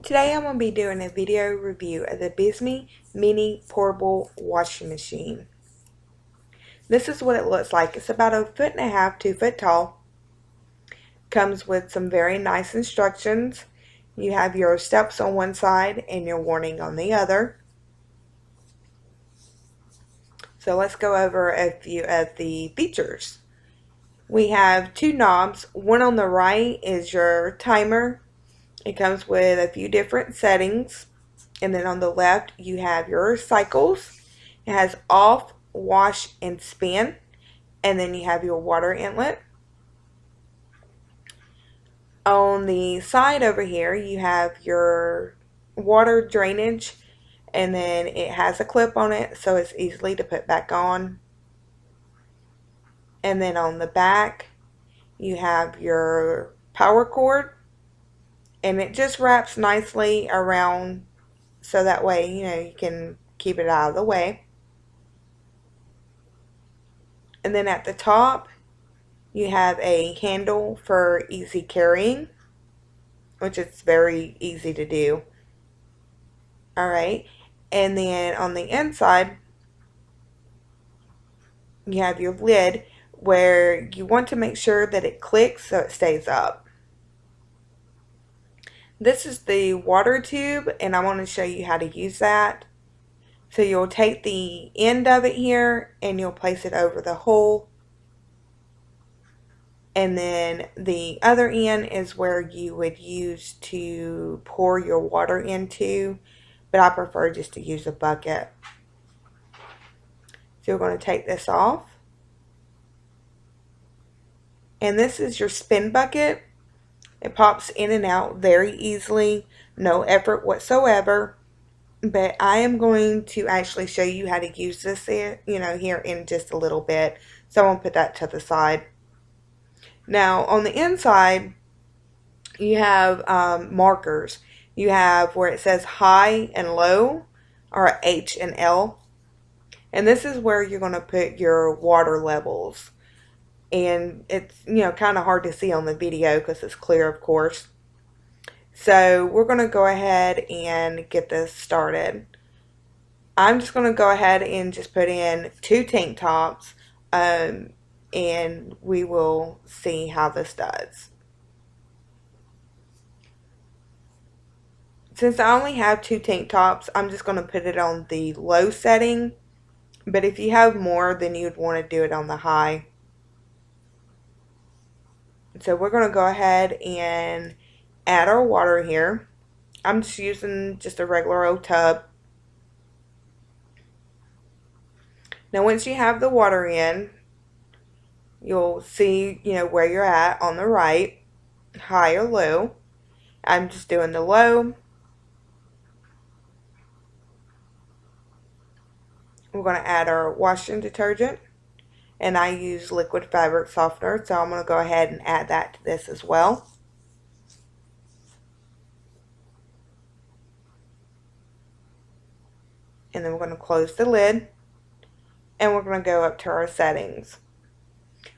Today I'm going to be doing a video review of the Bismi Mini Portable Washing Machine. This is what it looks like. It's about 1.5 to 2 foot tall. Comes with some very nice instructions. You have your steps on one side and your warning on the other. So let's go over a few of the features. We have two knobs. One on the right is your timer. It comes with a few different settings. And then on the left, you have your cycles. It has off, wash, and spin. And then you have your water inlet. On the side over here, you have your water drainage. And then it has a clip on it, so it's easily to put back on. And then on the back, you have your power cord. And it just wraps nicely around so that way, you can keep it out of the way. And then at the top, you have a handle for easy carrying, which is very easy to do. Alright, and then on the inside, you have your lid where you want to make sure that it clicks so it stays up. This is the water tube, and I want to show you how to use that. So you'll take the end of it here and you'll place it over the hole. And then the other end is where you would use to pour your water into, but I prefer just to use a bucket. So you're going to take this off. And this is your spin bucket. It pops in and out very easily, no effort whatsoever. But I am going to actually show you how to use this here in just a little bit. So I'm going to put that to the side. Now on the inside, you have markers. You have where it says high and low, or H and L. And this is where you're going to put your water levels. And it's, kind of hard to see on the video because it's clear, of course. So we're going to go ahead and get this started. I'm just going to go ahead and just put in 2 tank tops, and we will see how this does. Since I only have 2 tank tops, I'm just going to put it on the low setting. But if you have more, then you'd want to do it on the high. So we're going to go ahead and add our water here. I'm just using just a regular old tub. Now once you have the water in, you'll see, where you're at on the right, high or low. I'm just doing the low. We're going to add our washing detergent. And I use liquid fabric softener, so I'm going to go ahead and add that to this as well. And then we're going to close the lid. And we're going to go up to our settings.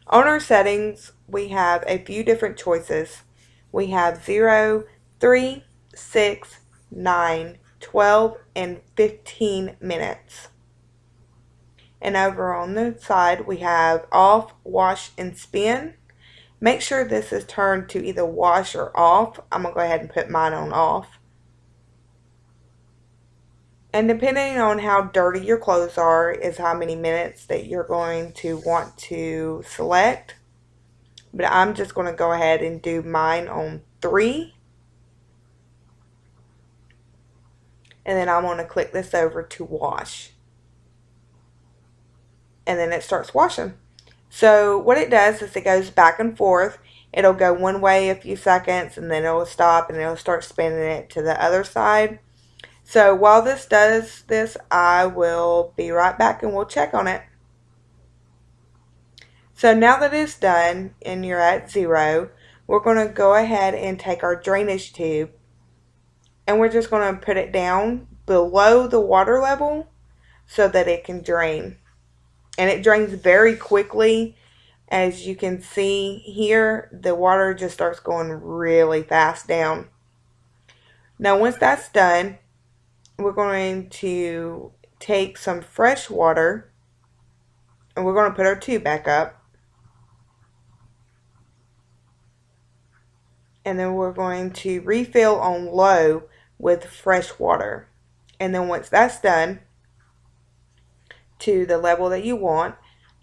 On our settings, we have a few different choices. We have 0, 3, 6, 9, 12, and 15 minutes. And over on the side, we have off, wash, and spin. Make sure this is turned to either wash or off. I'm going to go ahead and put mine on off. And depending on how dirty your clothes are is how many minutes that you're going to want to select. But I'm just going to go ahead and do mine on 3. And then I want to click this over to wash. And then it starts washing. So what it does is it goes back and forth. It'll go one way a few seconds and then it'll stop and it'll start spinning it to the other side. So while this does this, I will be right back and we'll check on it. So now that it's done and you're at 0, we're going to go ahead and take our drainage tube and we're just going to put it down below the water level so that it can drain. And it drains very quickly. As you can see here, the water just starts going really fast down. Now once that's done, we're going to take some fresh water and we're going to put our tube back up. And then we're going to refill on low with fresh water. And then once that's done to the level that you want,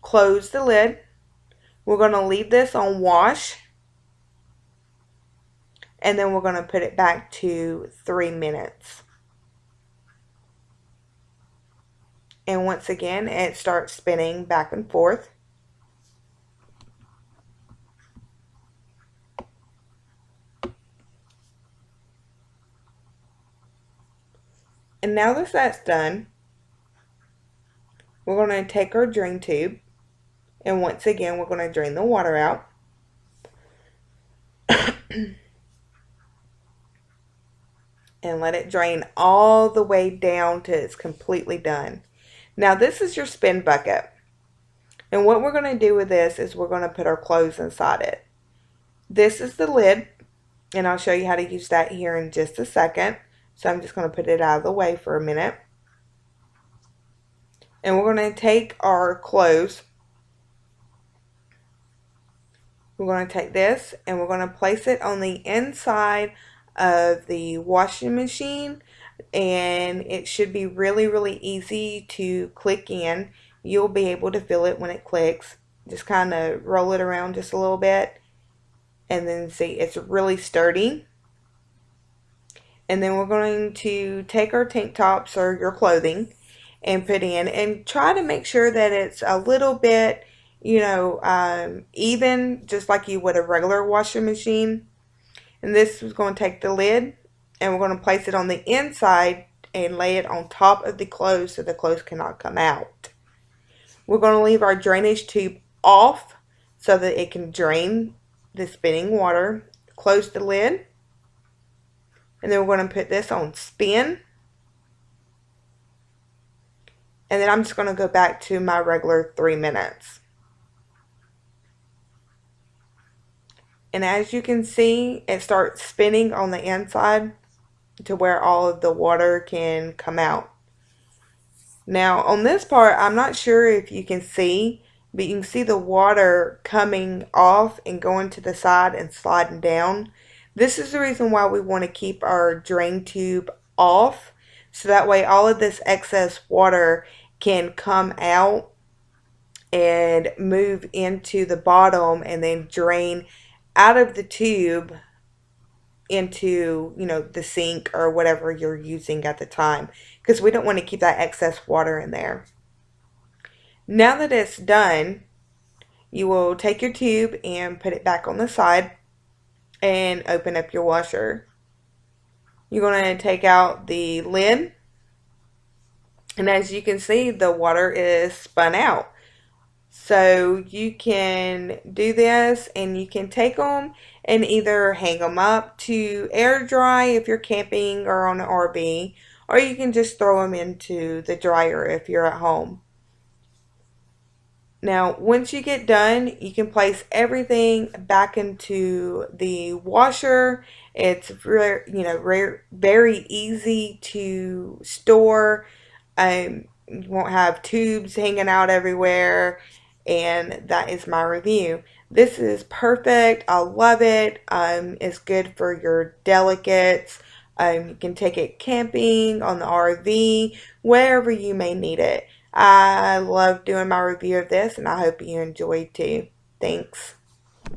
close the lid. We're going to leave this on wash. And then we're going to put it back to 3 minutes. And once again, it starts spinning back and forth. And now that that's done, we're going to take our drain tube. And once again, we're going to drain the water out. And let it drain all the way down till it's completely done. Now this is your spin bucket. And what we're going to do with this is we're going to put our clothes inside it. This is the lid. And I'll show you how to use that here in just a second. So I'm just going to put it out of the way for a minute. And we're going to take our clothes. We're going to take this and we're going to place it on the inside of the washing machine. And it should be really, really easy to click in. You'll be able to feel it when it clicks. Just kind of roll it around just a little bit. And then see, it's really sturdy. And then we're going to take our tank tops or your clothing and put in. And try to make sure that it's a little bit, even, just like you would a regular washing machine. And this is going to take the lid and we're going to place it on the inside and lay it on top of the clothes so the clothes cannot come out. We're going to leave our drainage tube off so that it can drain the spinning water. Close the lid. And then we're going to put this on spin. And then I'm just going to go back to my regular 3 minutes. And as you can see, it starts spinning on the inside to where all of the water can come out. Now on this part, I'm not sure if you can see, but you can see the water coming off and going to the side and sliding down. This is the reason why we want to keep our drain tube off, so that way all of this excess water can come out and move into the bottom and then drain out of the tube into, the sink or whatever you're using at the time, because we don't want to keep that excess water in there. Now that it's done, you will take your tube and put it back on the side and open up your washer. You're going to take out the lid, and as you can see, the water is spun out. So you can do this and you can take them and either hang them up to air dry if you're camping or on an RV, or you can just throw them into the dryer if you're at home. Now, once you get done, you can place everything back into the washer. It's very easy to store. You won't have tubes hanging out everywhere. And that is my review. This is perfect. I love it. It's good for your delicates. You can take it camping, on the RV, wherever you may need it. I love doing my review of this, and I hope you enjoyed too. Thanks.